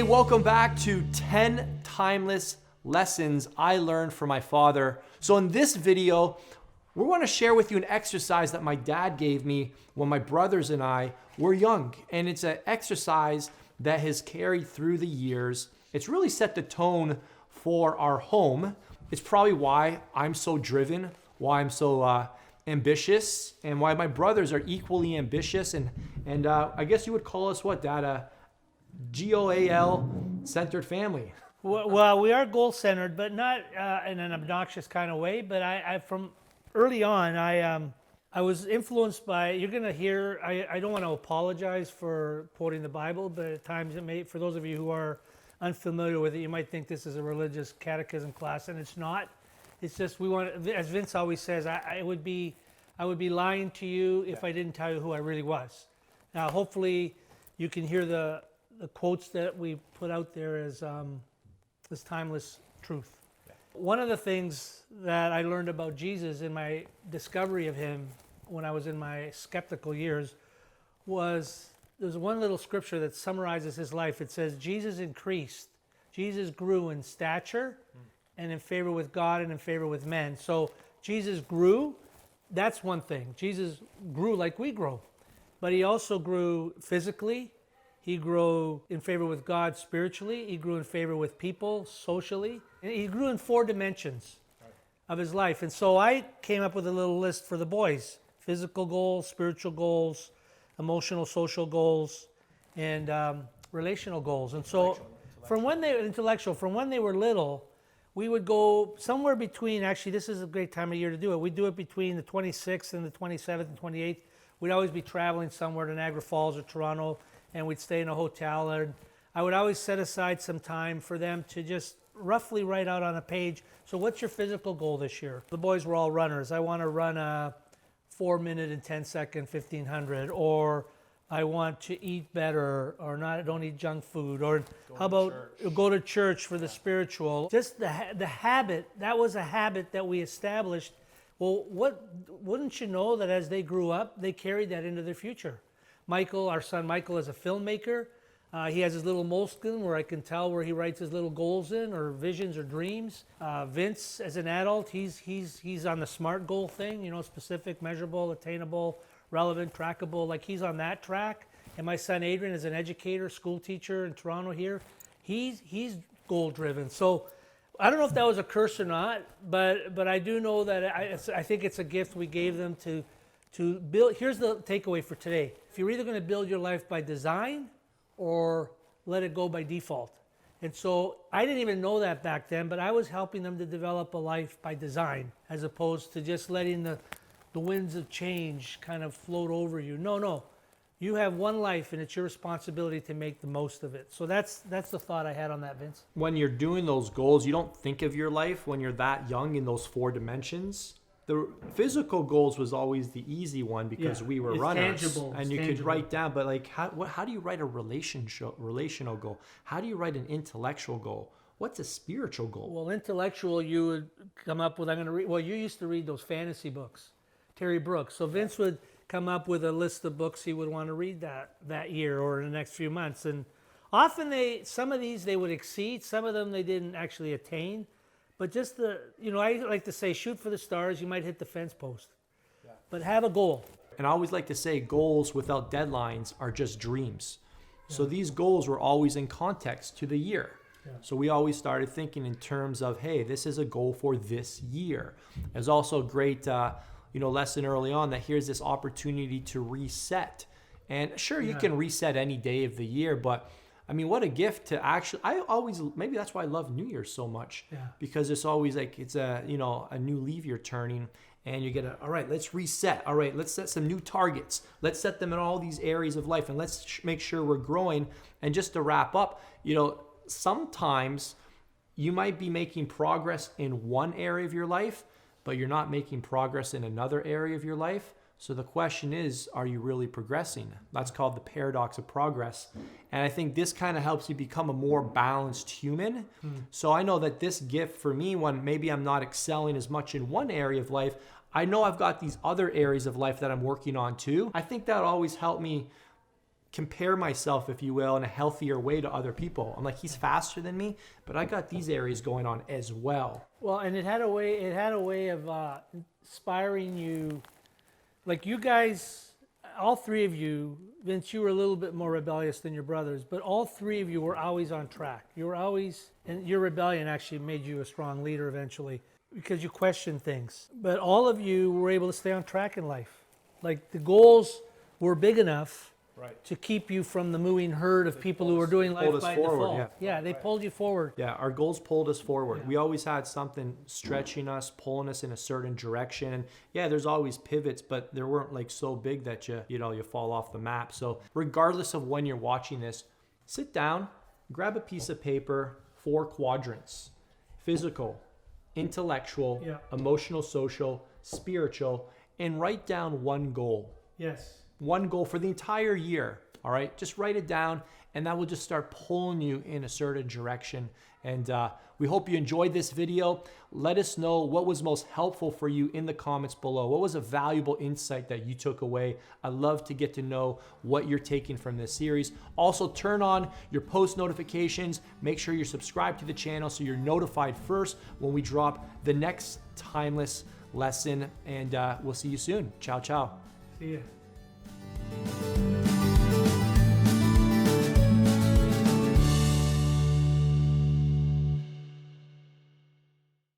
welcome back to 10 timeless lessons I learned from my father. So in this video, we want to share with you an exercise that my dad gave me when my brothers and I were young. And it's an exercise that has carried through the years. It's really set the tone for our home. It's probably why I'm so driven, why I'm so ambitious, and why my brothers are equally ambitious. And I guess you would call us what, Dad? GOAL centered family. Well, we are goal-centered, but not in an obnoxious kind of way. But I from early on, I was influenced by, you're going to hear, I don't want to apologize for quoting the Bible, but at times it may, for those of you who are unfamiliar with it, you might think this is a religious catechism class, and it's not. It's just, we want, as Vince always says, I would be lying to you if I didn't tell you who I really was. Now, hopefully, you can hear the quotes that we put out there as this timeless truth. One of the things that I learned about Jesus in my discovery of him when I was in my skeptical years was there's one little scripture that summarizes his life. It says, Jesus increased. Jesus grew in stature and in favor with God and in favor with men. So Jesus grew. That's one thing. Jesus grew like we grow. But he also grew physically. He grew in favor with God spiritually. He grew in favor with people socially. And he grew in 4 dimensions of his life. And so I came up with a little list for the boys. Physical goals, spiritual goals, emotional, social goals, and relational goals. And so from when they were little, we would go somewhere between, actually this is a great time of year to do it. We'd do it between the 26th and the 27th and 28th. We'd always be traveling somewhere to Niagara Falls or Toronto, and we'd stay in a hotel. And I would always set aside some time for them to just roughly write out on a page, so what's your physical goal this year? The boys were all runners. I want to run a 4-minute and 10-second 1500, or I want to eat better, or not, don't eat junk food, or how about go to church for the spiritual. Just the habit, that was a habit that we established. Well, wouldn't you know that as they grew up, they carried that into their future. Michael, our son Michael, is a filmmaker. He has his little moleskin where I can tell where he writes his little goals in, or visions or dreams. Vince, as an adult, he's on the SMART goal thing, you know, specific, measurable, attainable, relevant, trackable. Like, he's on that track. And my son Adrian is an educator, school teacher in Toronto here. He's goal driven. So I don't know if that was a curse or not, but I do know that I think it's a gift we gave them to build. Here's the takeaway for today. If you're either going to build your life by design or let it go by default. And so I didn't even know that back then, but I was helping them to develop a life by design as opposed to just letting the winds of change kind of float over you. No. You have one life, and it's your responsibility to make the most of it. So that's the thought I had on that, Vince. When you're doing those goals, you don't think of your life when you're that young in those 4 dimensions. The physical goals was always the easy one because we were runners, tangible. And you could write down. But like, how do you write a relational goal? How do you write an intellectual goal? What's a spiritual goal? Well, intellectual, you would come up with, I'm going to read. Well, you used to read those fantasy books, Terry Brooks. So Vince would come up with a list of books he would want to read that year or in the next few months. And often some of these they would exceed, some of them they didn't actually attain. But just I like to say, shoot for the stars, you might hit the fence post. Yeah. But have a goal. And I always like to say goals without deadlines are just dreams. Yeah. So these goals were always in context to the year. Yeah. So we always started thinking in terms of, hey, this is a goal for this year. There's also a great lesson early on that here's this opportunity to reset. And sure, you can reset any day of the year, but I mean, what a gift to actually, maybe that's why I love New Year's so much. Yeah. Because it's always like, it's a new leaf you're turning, and you get all right, let's reset. All right, let's set some new targets. Let's set them in all these areas of life, and let's make sure we're growing. And just to wrap up, sometimes you might be making progress in one area of your life, but you're not making progress in another area of your life. So the question is, are you really progressing? That's called the paradox of progress. And I think this kind of helps you become a more balanced human. So I know that this gift for me, when maybe I'm not excelling as much in one area of life, I know I've got these other areas of life that I'm working on too. I think that always helped me compare myself, if you will, in a healthier way to other people. I'm like, he's faster than me, but I got these areas going on as well. Well, and it had a way of inspiring you. Like you guys, all three of you, Vince, you were a little bit more rebellious than your brothers, but all three of you were always on track. You were always, and your rebellion actually made you a strong leader eventually because you questioned things. But all of you were able to stay on track in life. Like the goals were big enough to keep you from the mooing herd of people who were doing life by default. Yeah, they pulled you forward. Yeah, our goals pulled us forward. Yeah. We always had something stretching us, pulling us in a certain direction. And yeah, there's always pivots, but they weren't like so big that you fall off the map. So regardless of when you're watching this, sit down, grab a piece of paper, 4 quadrants: physical, intellectual, emotional, social, spiritual, and write down one goal. Yes. One goal for the entire year. All right, just write it down, and that will just start pulling you in a certain direction. And we hope you enjoyed this video. Let us know what was most helpful for you in the comments below. What was a valuable insight that you took away? I'd love to get to know what you're taking from this series. Also, turn on your post notifications. Make sure you're subscribed to the channel so you're notified first when we drop the next timeless lesson. And we'll see you soon. Ciao, ciao. See ya.